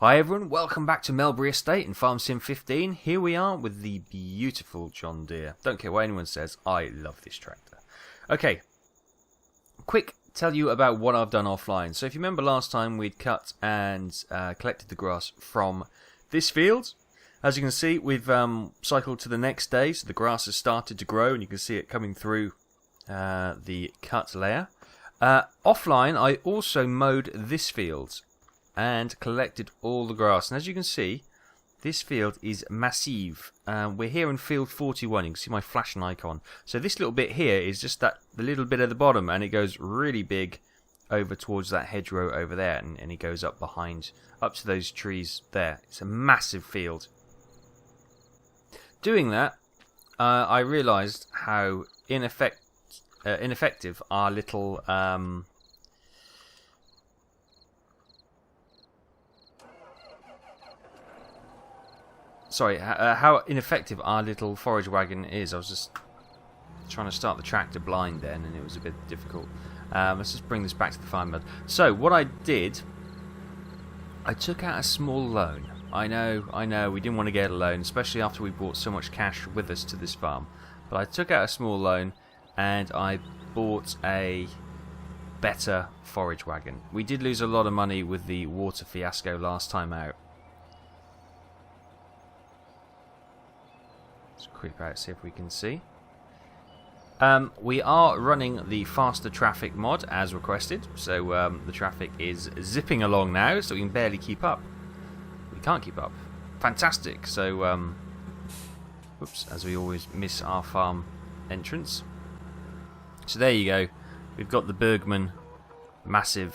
Hi everyone, welcome back to Melbury Estate in Farm Sim 15. Here we are with the beautiful John Deere. Don't care what anyone says, I love this tractor. Okay, quick tell you about what I've done offline. So if you remember last time we'd cut and collected the grass from this field. As you can see, we've cycled to the next day, so the grass has started to grow and you can see it coming through the cut layer. Offline, I also mowed this field and collected all the grass. And as you can see, this field is massive. We're here in field 41. You can see my flashing icon. So this little bit here is just the little bit at the bottom, and it goes really big over towards that hedgerow over there, and it goes up behind, up to those trees there. It's a massive field. Doing that, I realised how ineffective our little how ineffective our little forage wagon is. I was just trying to start the tractor blind then, and it was a bit difficult. Let's just bring this back to the farm mode. So what I did, I took out a small loan. I know, we didn't want to get a loan, especially after we brought so much cash with us to this farm. But I took out a small loan and I bought a better forage wagon. We did lose a lot of money with the water fiasco last time out. Let's creep out, see if we can see. We are running the faster traffic mod as requested, so the traffic is zipping along now, so we can barely keep up. We can't keep up. Fantastic. So, whoops, as we always miss our farm entrance. So there you go. We've got the Bergman massive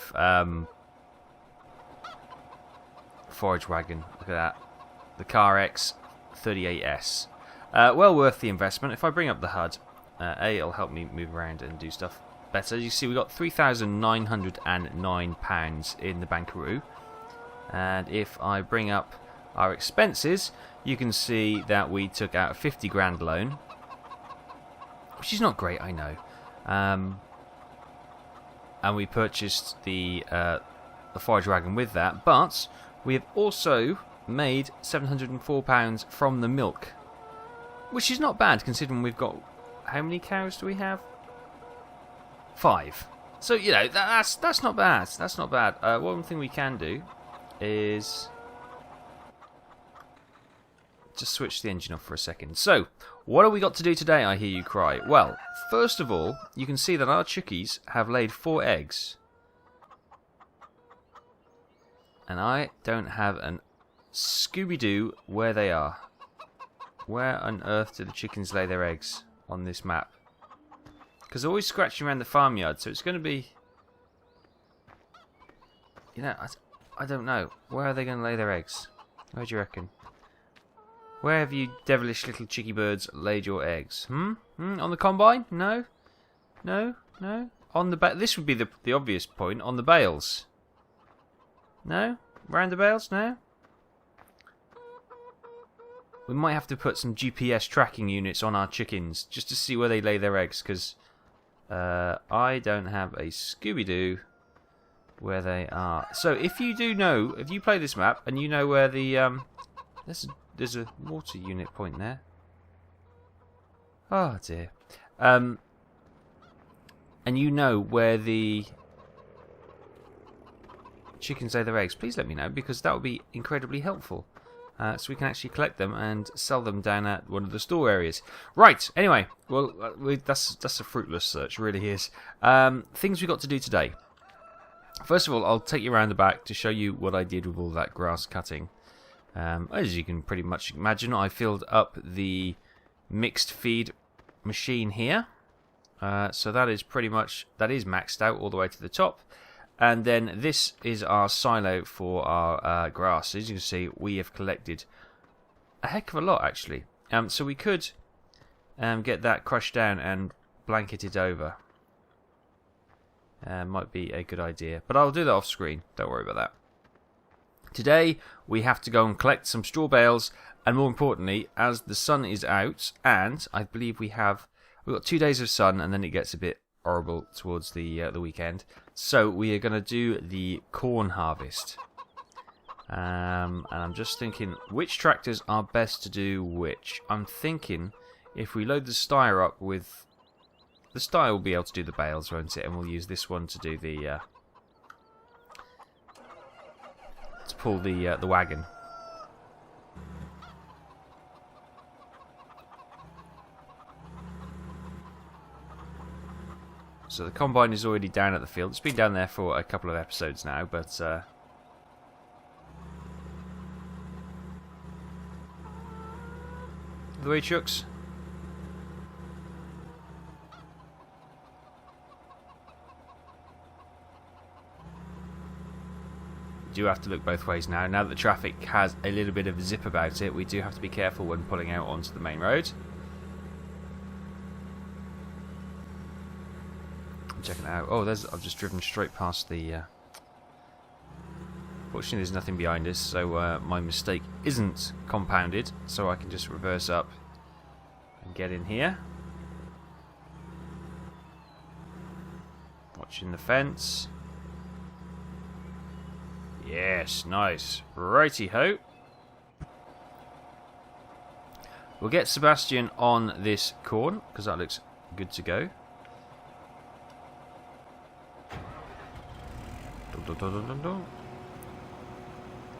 forage wagon. Look at that. The Car X 38S. Well worth the investment. If I bring up the HUD, it'll help me move around and do stuff better. You see, we got £3,909 in the bankaroo. And if I bring up our expenses, you can see that we took out a 50 grand loan, which is not great, I know. And we purchased the forage wagon with that, but we have also made £704 from the milk, which is not bad considering we've got, how many cows do we have? 5. So you know that's not bad. That's not bad. One thing we can do is just switch the engine off for a second. So, what have we got to do today, I hear you cry? Well, first of all, you can see that our chickies have laid 4 eggs. And I don't have an Scooby-Doo where they are. Where on earth do the chickens lay their eggs on this map? Because they're always scratching around the farmyard, so it's going to be... You know, I don't know. Where are they going to lay their eggs? Where do you reckon? Where have you devilish little chicky birds laid your eggs? On the combine? No? No? No? On the this would be the obvious point. On the bales? No? Round the bales? No? We might have to put some GPS tracking units on our chickens just to see where they lay their eggs, because I don't have a Scooby-Doo where they are. So if you do know, if you play this map and you know where the there's a water unit point there. Oh dear. And you know where the chickens lay their eggs, please let me know, because that would be incredibly helpful. So we can actually collect them and sell them down at one of the store areas. Right, anyway, well, that's a fruitless search, really is. Things we got to do today. First of all, I'll take you around the back to show you what I did with all that grass cutting. As you can pretty much imagine, I filled up the mixed feed machine here. So that is pretty much, that is maxed out all the way to the top. And then this is our silo for our grass. As you can see, we have collected a heck of a lot, actually. So we could get that crushed down and blanket it over. Might be a good idea. But I'll do that off screen. Don't worry about that. Today, we have to go and collect some straw bales. And more importantly, as the sun is out, and I believe we've got 2 days of sun, and then it gets a bit horrible towards the weekend. So we are going to do the corn harvest. And I'm just thinking which tractors are best to do which. I'm thinking if we load the Steyr up with... The Steyr will be able to do the bales, won't it? And we'll use this one to do the... to pull the wagon. So the combine is already down at the field. It's been down there for a couple of episodes now, but... the way, Chucks. We do have to look both ways now. Now that the traffic has a little bit of zip about it, we do have to be careful when pulling out onto the main road. I'm checking it out. Oh, I've just driven straight past the... Fortunately, there's nothing behind us, so my mistake isn't compounded, so I can just reverse up and get in here. Watching the fence. Yes, nice. Righty-ho. We'll get Sebastian on this corn, because that looks good to go. Dun, dun, dun, dun, dun, dun.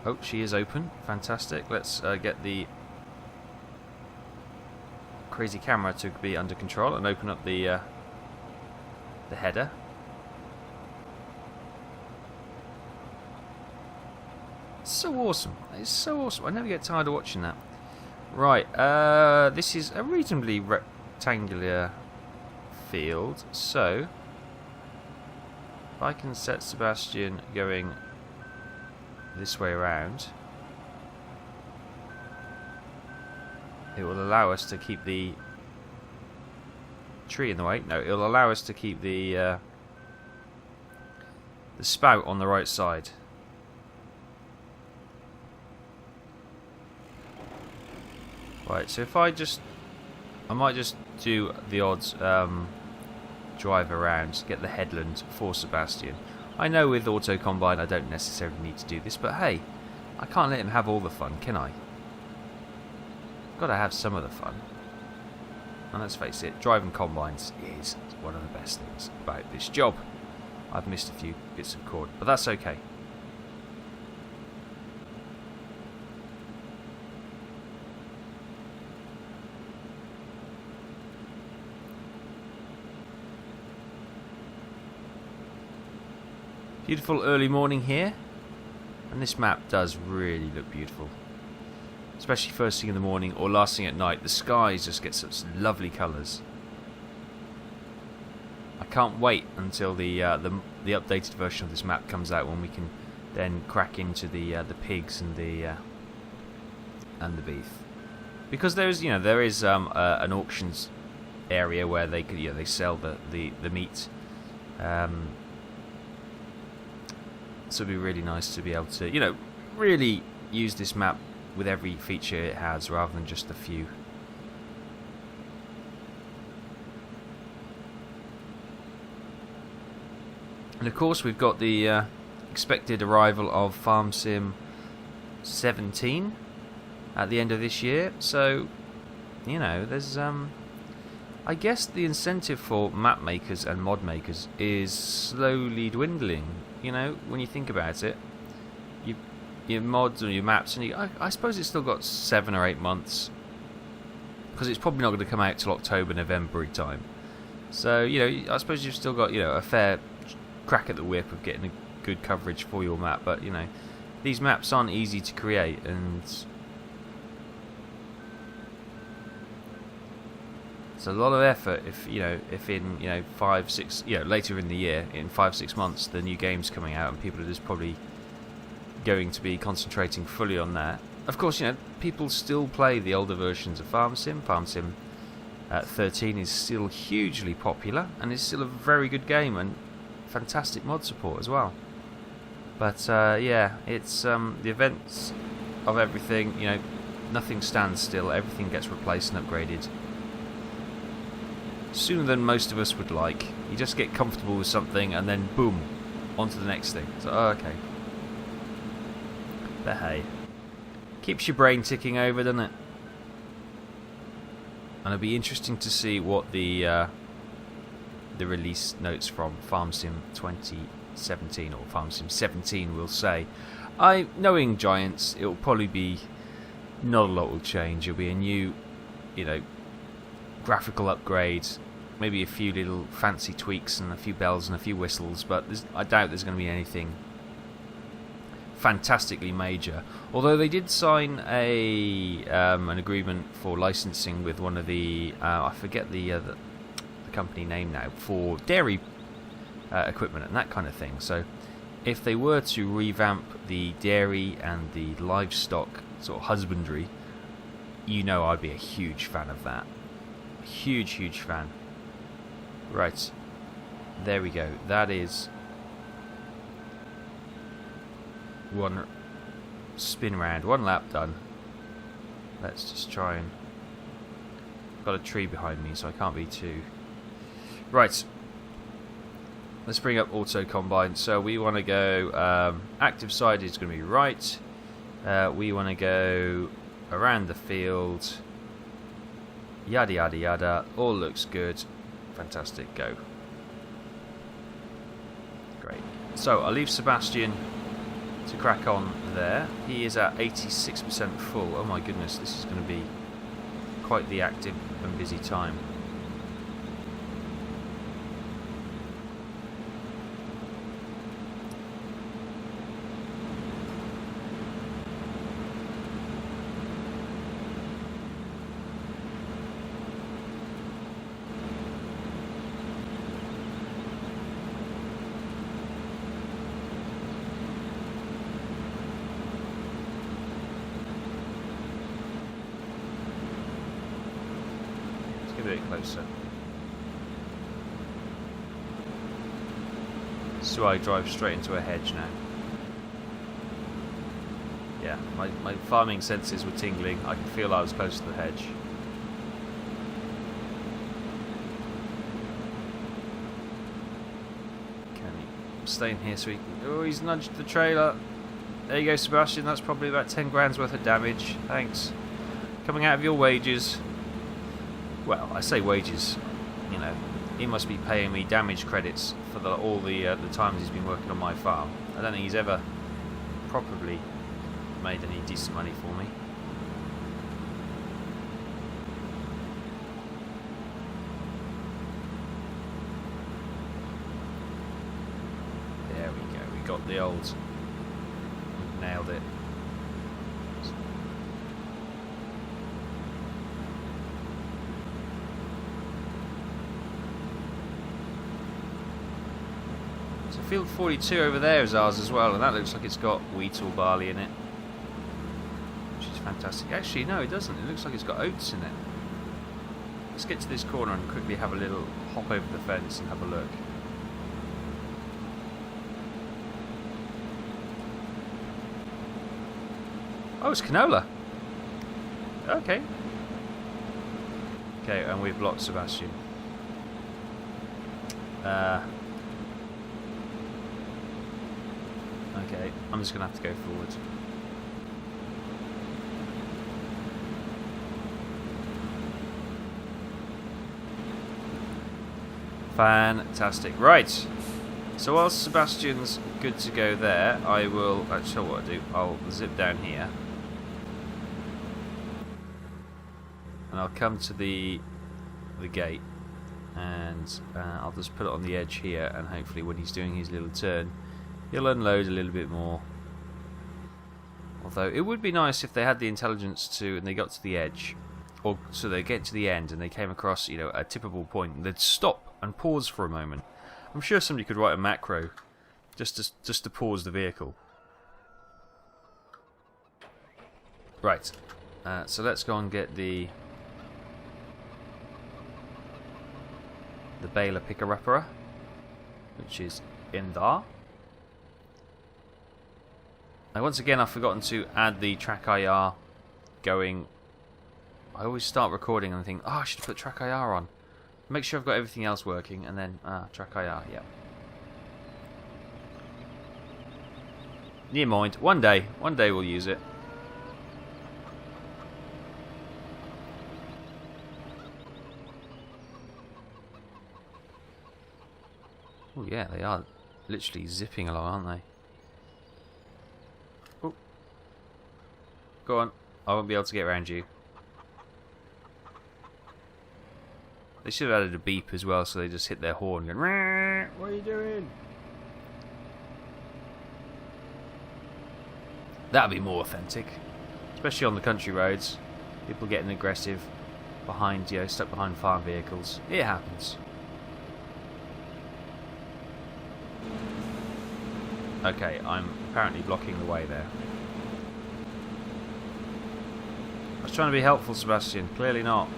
Oh, she is open. Fantastic. Let's get the crazy camera to be under control and open up the header. So awesome. It's so awesome. I never get tired of watching that. Right. This is a reasonably rectangular field. So, if I can set Sebastian going this way around, it will allow us to keep the tree in the way. No, it will allow us to keep the spout on the right side. Right, so if I might just do the odd drive around to get the headland for Sebastian. I know with Auto Combine I don't necessarily need to do this, but hey, I can't let him have all the fun, can I? Got to have some of the fun. And let's face it, driving combines is one of the best things about this job. I've missed a few bits of cord, but that's okay. Beautiful early morning here, and this map does really look beautiful, especially first thing in the morning or last thing at night. The skies just get such lovely colours. I can't wait until the updated version of this map comes out, when we can then crack into the pigs and the beef, because there is an auctions area where they sell the meat. So it'd be really nice to be able to, really use this map with every feature it has, rather than just a few. And of course we've got the expected arrival of Farm Sim 17 at the end of this year. So, there's I guess the incentive for map makers and mod makers is slowly dwindling. When you think about it, your mods or your maps, and I suppose it's still got 7 or 8 months, because it's probably not going to come out till October, November time. So I suppose you've still got a fair crack at the whip of getting a good coverage for your map. But these maps aren't easy to create, and it's a lot of effort. If in 5-6 later in the year, in 5-6 months, the new game's coming out, and people are just probably going to be concentrating fully on that. Of course, people still play the older versions of Farm Sim. Farm Sim 13 is still hugely popular, and it's still a very good game and fantastic mod support as well. But it's the events of everything. Nothing stands still. Everything gets replaced and upgraded sooner than most of us would like. You just get comfortable with something, and then boom, on to the next thing. So, okay. But hey, keeps your brain ticking over, doesn't it? And it'll be interesting to see what the release notes from Farm Sim 2017 or Farm Sim 17 will say. Knowing Giants, it'll probably be not a lot will change. It'll be a new, graphical upgrade, maybe a few little fancy tweaks and a few bells and a few whistles, but I doubt there's going to be anything fantastically major. Although they did sign an agreement for licensing with one of the I forget the company name now, for dairy equipment and that kind of thing. So if they were to revamp the dairy and the livestock sort of husbandry, I'd be a huge fan of that. Huge fan. Right, there we go. That is one spin round, one lap done. Let's just try and... got a tree behind me, so I can't be too... Right, let's bring up auto combine. So we want to go active side is going to be right. We want to go around the field, yada yada yada. All looks good. Fantastic. Go. Great. So I'll leave Sebastian to crack on there. He is at 86% full. Oh my goodness, this is going to be quite the active and busy time. A bit closer. So I drive straight into a hedge now. Yeah, my farming senses were tingling. I could feel I was close to the hedge. Can he stay in here so he can... Oh, he's nudged the trailer. There you go, Sebastian. That's probably about 10 grand's worth of damage. Thanks. Coming out of your wages. Well, I say wages, he must be paying me damage credits for all the times he's been working on my farm. I don't think he's ever properly made any decent money for me. There we go, we got the old... We've nailed it. Field 42 over there is ours as well, and that looks like it's got wheat or barley in it, which is fantastic. Actually, no, it doesn't. It looks like it's got oats in it. Let's get to this corner and quickly have a little hop over the fence and have a look. Oh, it's canola. Okay. Okay, and we've blocked Sebastian. Okay, I'm just going to have to go forward. Fantastic. Right. So while Sebastian's good to go there, I will... Actually, what I'll do, I'll zip down here. And I'll come to the gate. And I'll just put it on the edge here, and hopefully when he's doing his little turn, he'll unload a little bit more. Although it would be nice if they had the intelligence to, and they got to the edge, or so they get to the end and they came across, a tippable point, and they'd stop and pause for a moment. I'm sure somebody could write a macro just to pause the vehicle. Right. So let's go and get the baler picker-upper, which is in there. Now, once again, I've forgotten to add the track IR going. I always start recording and think, oh, I should put track IR on. Make sure I've got everything else working, and then track IR, yeah. Never mind. One day we'll use it. Oh yeah, they are literally zipping along, aren't they? Oh. Go on. I won't be able to get around you. They should have added a beep as well, so they just hit their horn going, "Rah, what are you doing?" That'd be more authentic. Especially on the country roads. People getting aggressive behind, stuck behind farm vehicles. It happens. Okay, I'm apparently blocking the way there. I was trying to be helpful, Sebastian. Clearly not.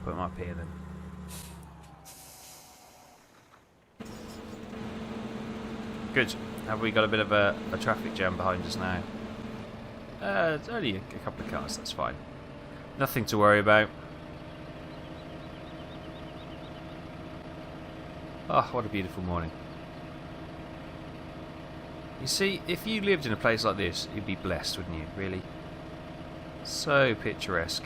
Put them up here then. Good. Have we got a bit of a traffic jam behind us now? It's only a couple of cars, that's fine. Nothing to worry about. Oh, what a beautiful morning. You see, if you lived in a place like this, you'd be blessed, wouldn't you? Really? So picturesque.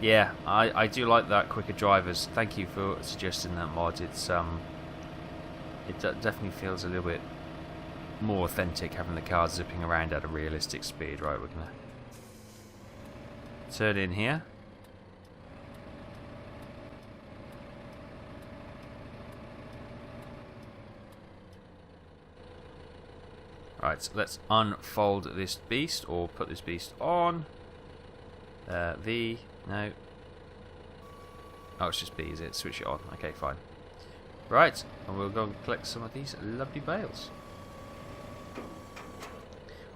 Yeah, I do like that quicker drivers. Thank you for suggesting that mod. It's definitely feels a little bit more authentic having the cars zipping around at a realistic speed. Right, we're gonna turn in here. Right, so let's unfold this beast, or put this beast on. V, no. Oh, it's just B, is it? Switch it on. Okay, fine. Right, and we'll go and collect some of these lovely bales.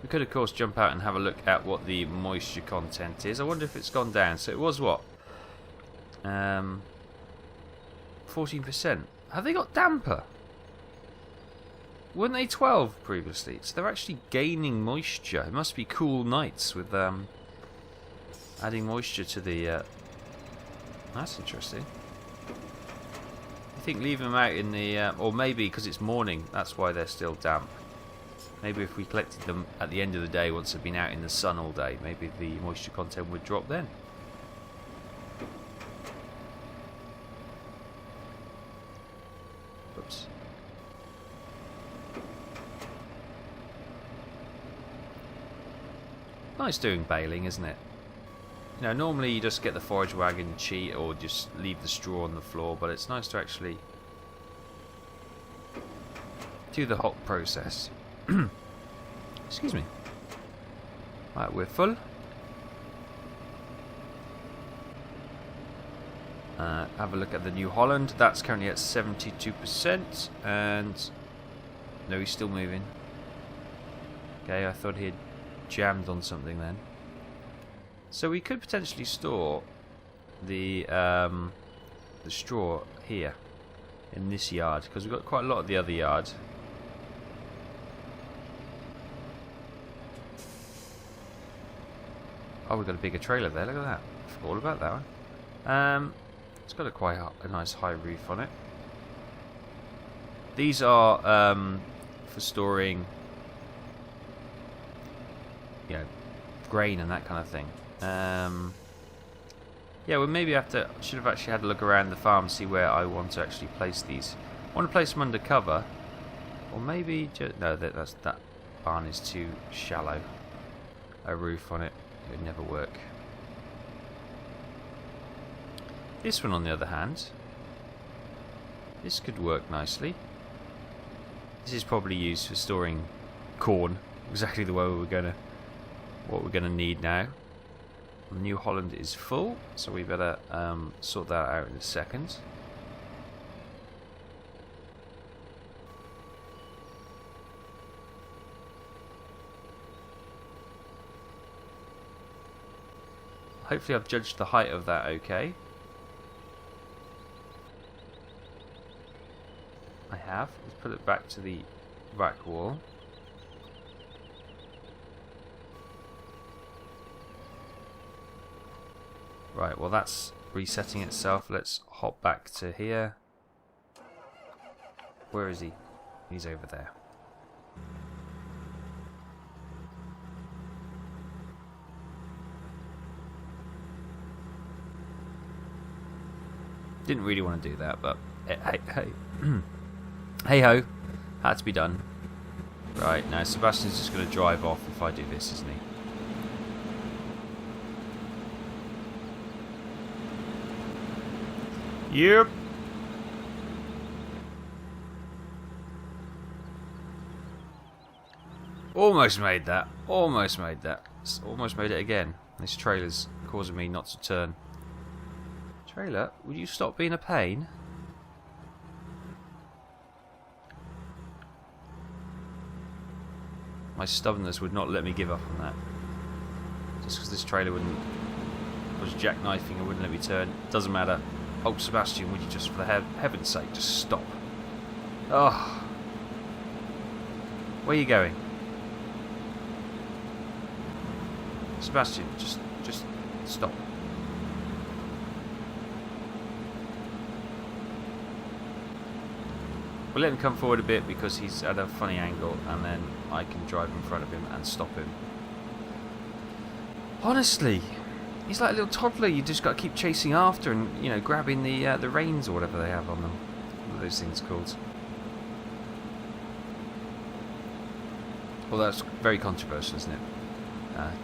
We could, of course, jump out and have a look at what the moisture content is. I wonder if it's gone down. So it was what? 14%. Have they got damper? Weren't they 12 previously? So they're actually gaining moisture. It must be cool nights with adding moisture to the... That's interesting. I think leaving them out in the... or maybe because it's morning, that's why they're still damp. Maybe if we collected them at the end of the day, once they've been out in the sun all day, maybe the moisture content would drop then. Oops. Nice doing baling, isn't it? You know, normally you just get the forage wagon, cheat, or just leave the straw on the floor, but it's nice to actually do the hot process. Excuse me. Right, we're full. Have a look at the New Holland. That's currently at 72%, and no, he's still moving. Okay, I thought he had jammed on something then. So we could potentially store the straw here in this yard, because we've got quite a lot of the other yard. Oh, we've got a bigger trailer there. Look at that. I forgot all about that one. It's got quite a nice high roof on it. These are for storing, you know, grain and that kind of thing. Yeah, well, maybe should have actually had a look around the farm, see where I want to actually place these. I want to place them under cover, or maybe no, that barn is too shallow. A roof on it. It would never work. This one, on the other hand, this could work nicely. This is probably used for storing corn, exactly the way what we're gonna need now. The New Holland is full, so we better sort that out in a second. Hopefully I've judged the height of that okay. I have. Let's put it back to the back wall. Right, well that's resetting itself. Let's hop back to here. Where is he? He's over there. Didn't really want to do that, but hey, hey ho, had to be done. Right, now Sebastian's just going to drive off if I do this, isn't he? Yep. Almost made that. Almost made that. Almost made it again. This trailer's causing me not to turn. Trailer, would you stop being a pain? My stubbornness would not let me give up on that. Just because this trailer was jackknifing and wouldn't let me turn. Doesn't matter. Oh, Sebastian, would you just, for heaven's sake, just stop? Oh. Where are you going? Sebastian, just stop. We'll let him come forward a bit because he's at a funny angle, and then I can drive in front of him and stop him. Honestly, he's like a little toddler. You just got to keep chasing after and, you know, grabbing the reins or whatever they have on them. What are those things called? Well, that's very controversial, isn't it?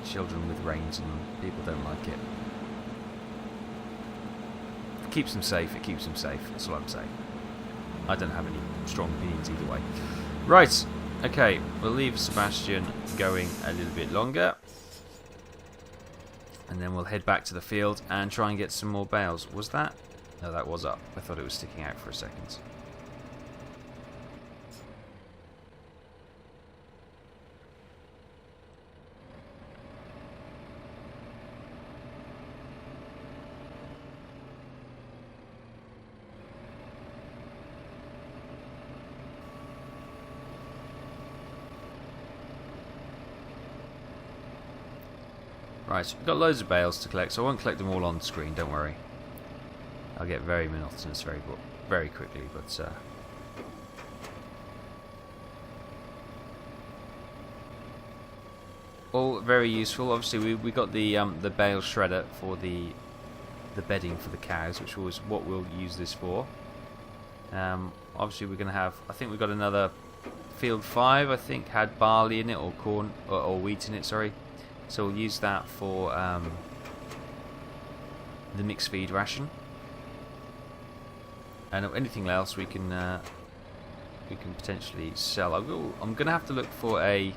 Children with reins on them. People don't like it. It keeps them safe. It keeps them safe. That's all I'm saying. I don't have any strong opinions either way. Right, okay, we'll leave Sebastian going a little bit longer. And then we'll head back to the field and try and get some more bales. Was that? No, that was up. I thought it was sticking out for a second. Right, we've got loads of bales to collect, so I won't collect them all on screen, don't worry. I'll get very monotonous very quickly, but all very useful. Obviously we got the bale shredder for the bedding for the cows, which was what we'll use this for. Obviously we're going to have, I think we've got another field 5, I think, had barley in it, or corn, or wheat in it, sorry. So we'll use that for the mixed feed ration, and anything else we can potentially sell. I'm going to have to look for a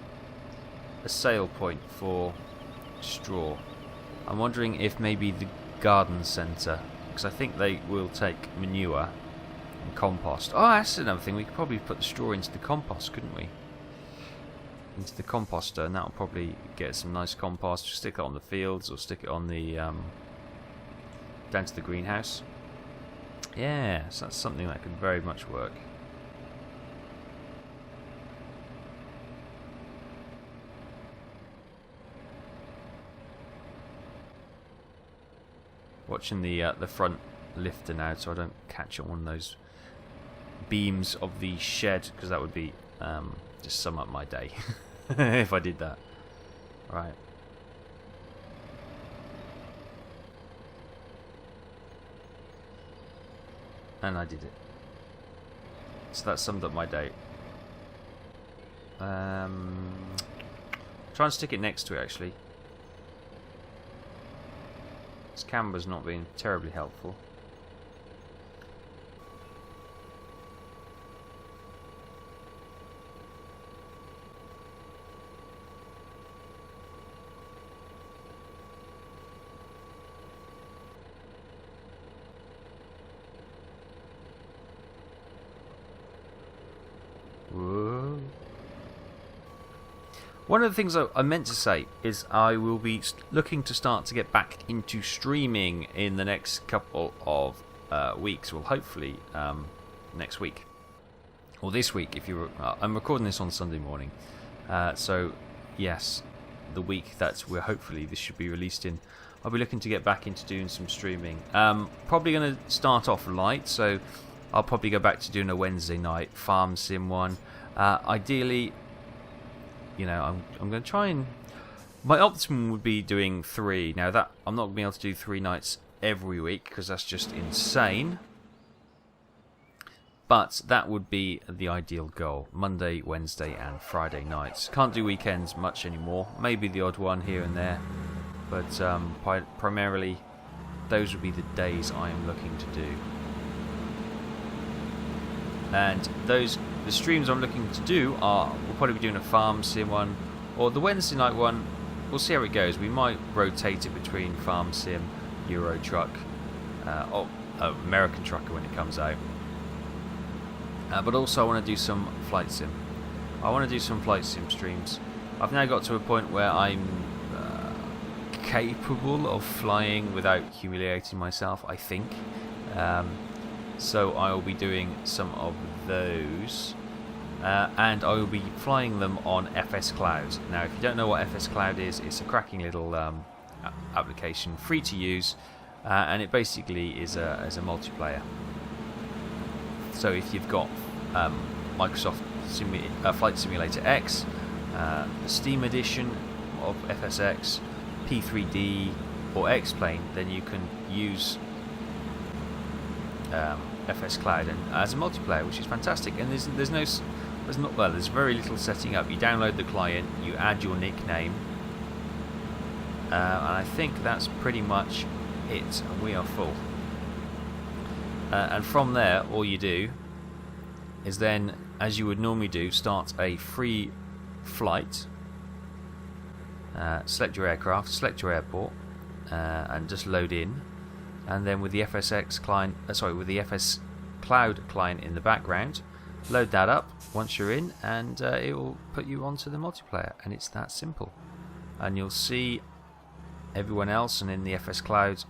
sale point for straw. I'm wondering if maybe the garden centre, because I think they will take manure and compost. Oh, that's another thing. We could probably put the straw into the compost, couldn't we? Into the composter, and that'll probably get some nice compost. Just stick it on the fields or stick it on the down to the greenhouse. Yeah, so that's something that could very much work. Watching the front lifter now, so I don't catch on one of those beams of the shed, because that would be just sum up my day if I did that. Right. And I did it. So that summed up my day. Try and stick it next to it, actually. This camera's not been terribly helpful. Whoa. One of the things I meant to say is I will be looking to start to get back into streaming in the next couple of weeks. Well, hopefully next week. Or this week, if you I'm recording this on Sunday morning. So, yes, the week that this should be released in. I'll be looking to get back into doing some streaming. Probably going to start off light, so I'll probably go back to doing a Wednesday night farm sim one. Ideally, you know, I'm going to try and... My optimum would be doing 3. Now, that I'm not going to be able to do 3 nights every week, because that's just insane. But that would be the ideal goal. Monday, Wednesday and Friday nights. Can't do weekends much anymore. Maybe the odd one here and there. But primarily, those would be the days I am looking to do. And the streams I'm looking to do are... We'll probably be doing a farm sim one. Or the Wednesday night one. We'll see how it goes. We might rotate it between farm sim, Euro Truck, or American Trucker when it comes out. But also I want to do some flight sim. I want to do some flight sim streams. I've now got to a point where I'm capable of flying without humiliating myself, I think. So I will be doing some of those. And I will be flying them on FS Cloud. Now, if you don't know what FS Cloud is, it's a cracking little application, free to use, and it basically is a multiplayer. So if you've got Microsoft Flight Simulator X, the Steam edition of FSX, P3D or X-Plane, then you can use FS Cloud and as a multiplayer, which is fantastic. And there's very little setting up. You download the client, you add your nickname, and I think that's pretty much it. And we are full. And from there, all you do is then, as you would normally do, start a free flight. Select your aircraft, select your airport, and just load in. And then with the FSX client, with the FS Cloud client in the background, load that up once you're in, and it will put you onto the multiplayer. And it's that simple. And you'll see everyone else, and in the FS Cloud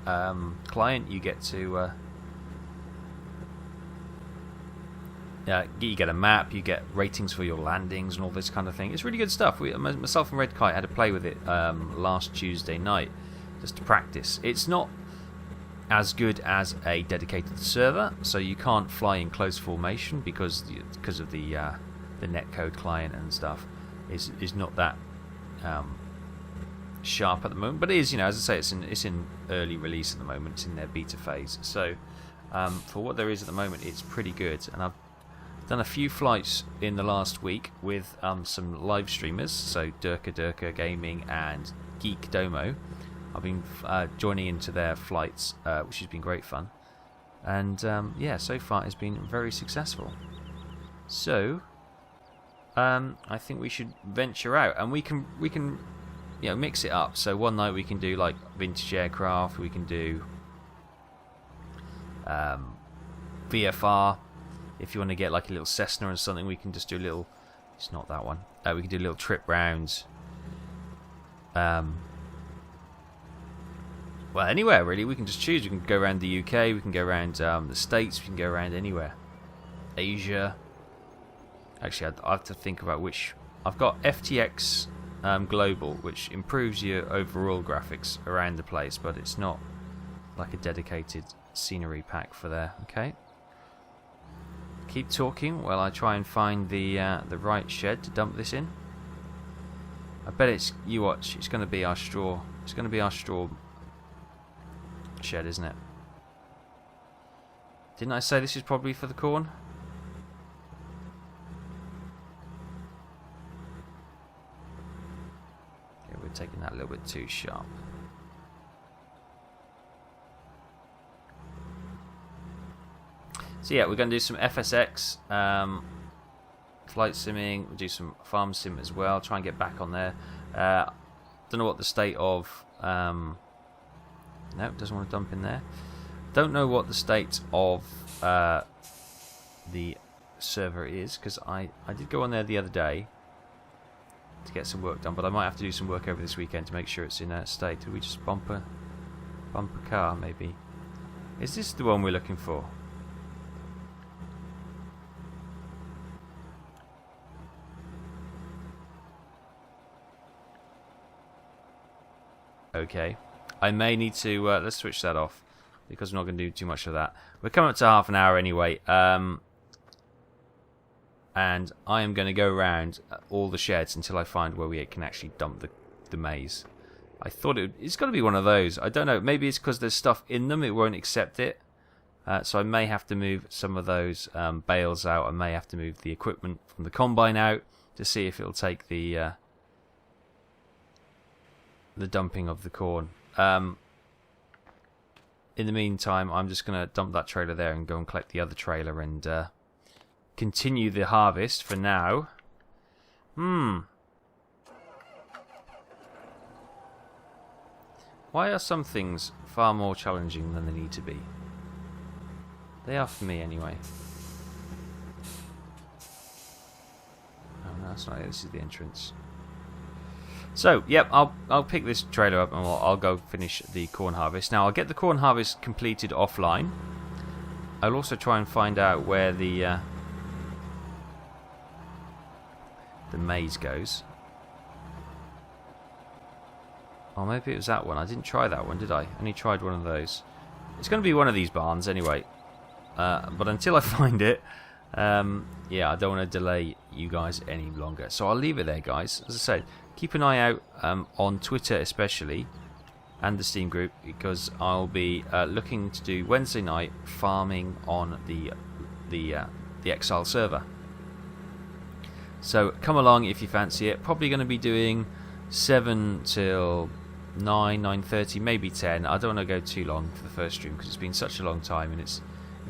client, you get to. You get a map, you get ratings for your landings and all this kind of thing. It's really good stuff. Myself and Red Kite had a play with it last Tuesday night just to practice. It's not as good as a dedicated server, so you can't fly in close formation because of the netcode client and stuff is not that sharp at the moment. But it is, as I say, it's in early release at the moment. It's in their beta phase. So for what there is at the moment, it's pretty good. And I've done a few flights in the last week with some live streamers, so Durka Gaming and Geek Domo. I've been joining into their flights, which has been great fun. And yeah, so far it's been very successful. So I think we should venture out, and we can mix it up. So one night we can do like vintage aircraft, we can do VFR. If you want to get like a little Cessna or something, we can just do a little... It's not that one. We can do a little trip round. Well, anywhere really. We can just choose. We can go around the UK. We can go around the States. We can go around anywhere. Asia. Actually, I have to think about which... I've got FTX Global, which improves your overall graphics around the place, but it's not like a dedicated scenery pack for there. Okay. Keep talking while I try and find the right shed to dump this in. I bet it's... You watch. It's going to be our straw. It's going to be our straw shed, isn't it? Didn't I say this is probably for the corn? Okay, we're taking that a little bit too sharp. So yeah, we're going to do some FSX, flight simming, we'll do some farm sim as well, try and get back on there. Don't know what the state of... no, it doesn't want to dump in there. Don't know what the state of the server is, because I did go on there the other day to get some work done, but I might have to do some work over this weekend to make sure it's in a state. Did we just bump a car, maybe? Is this the one we're looking for? Okay. I may need to... let's switch that off, because we're not going to do too much of that. We're coming up to half an hour anyway. And I am going to go around all the sheds until I find where we can actually dump the maize. I thought it's got to be one of those. I don't know. Maybe it's because there's stuff in them. It won't accept it. So I may have to move some of those bales out. I may have to move the equipment from the combine out to see if it'll take the dumping of the corn. In the meantime, I'm just going to dump that trailer there and go and collect the other trailer and continue the harvest for now. Why are some things far more challenging than they need to be? They are for me anyway. Oh no, that's not it. This is the entrance. So, yep, I'll pick this trailer up and I'll go finish the corn harvest. Now, I'll get the corn harvest completed offline. I'll also try and find out where the maize goes. Oh, maybe it was that one. I didn't try that one, did I? Only tried one of those. It's going to be one of these barns anyway. But until I find it, yeah, I don't want to delay you guys any longer. So I'll leave it there, guys. As I said, keep an eye out on Twitter especially, and the Steam group, because I'll be looking to do Wednesday night farming on the Exile server. So come along if you fancy it. Probably going to be doing 7 till 9:30, maybe 10. I don't want to go too long for the first stream because it's been such a long time and it's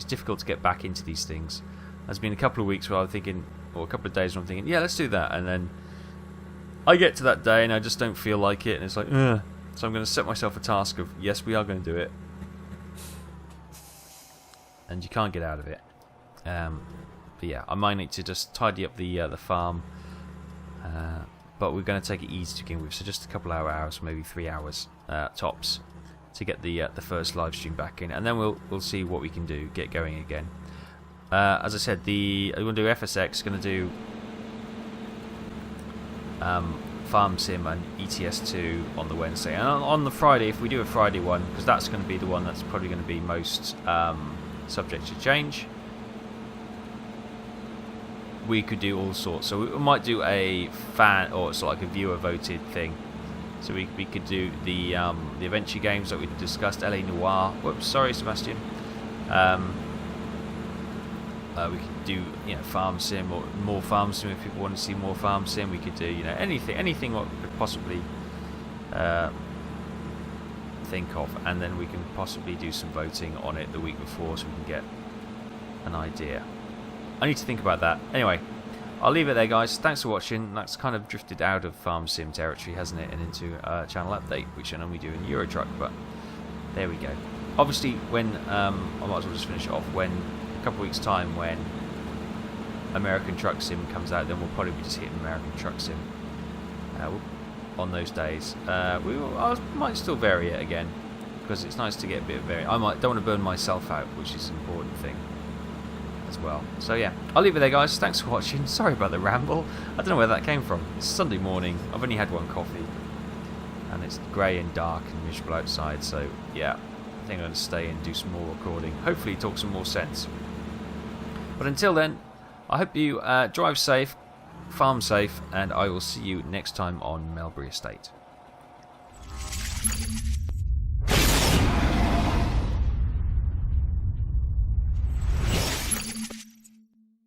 difficult to get back into these things. There's been a couple of weeks where I'm thinking, or a couple of days where I'm thinking, yeah, let's do that, and then I get to that day and I just don't feel like it, and it's like, ugh. So I'm going to set myself a task of, yes, we are going to do it, and you can't get out of it. But yeah, I might need to just tidy up the farm, but we're going to take it easy to begin with, so just a couple of hours, maybe 3 hours tops, to get the first live stream back in, and then we'll see what we can do, get going again. As I said, I'm going to do FSX, going to do Farm Sim and ETS2 on the Wednesday, and on the Friday, if we do a Friday one, because that's going to be the one that's probably going to be most subject to change, we could do all sorts. So we might do a fan, or sort of like a viewer voted thing. So we could do the adventure games that we discussed, LA Noire. Whoops, sorry, Sebastian. We could do, Farm Sim, or more Farm Sim if people want to see more Farm Sim. We could do, anything what we could possibly think of, and then we can possibly do some voting on it the week before, so we can get an idea. I need to think about that. Anyway, I'll leave it there, guys. Thanks for watching. That's kind of drifted out of Farm Sim territory, hasn't it, and into a channel update, which I normally do in Euro Truck, but there we go. Obviously, when I might as well just finish it off, when a couple of weeks' time, when American Truck Sim comes out, then we'll probably be just hitting American Truck Sim on those days. I might still vary it again, because it's nice to get a bit of variation. Don't want to burn myself out, which is an important thing as well. So yeah, I'll leave it there, guys. Thanks for watching. Sorry about the ramble. I don't know where that came from. It's Sunday morning. I've only had one coffee, and it's grey and dark and miserable outside. So yeah, I think I'm going to stay and do some more recording. Hopefully talk some more sense. But until then, I hope you drive safe, farm safe, and I will see you next time on Melbury Estate.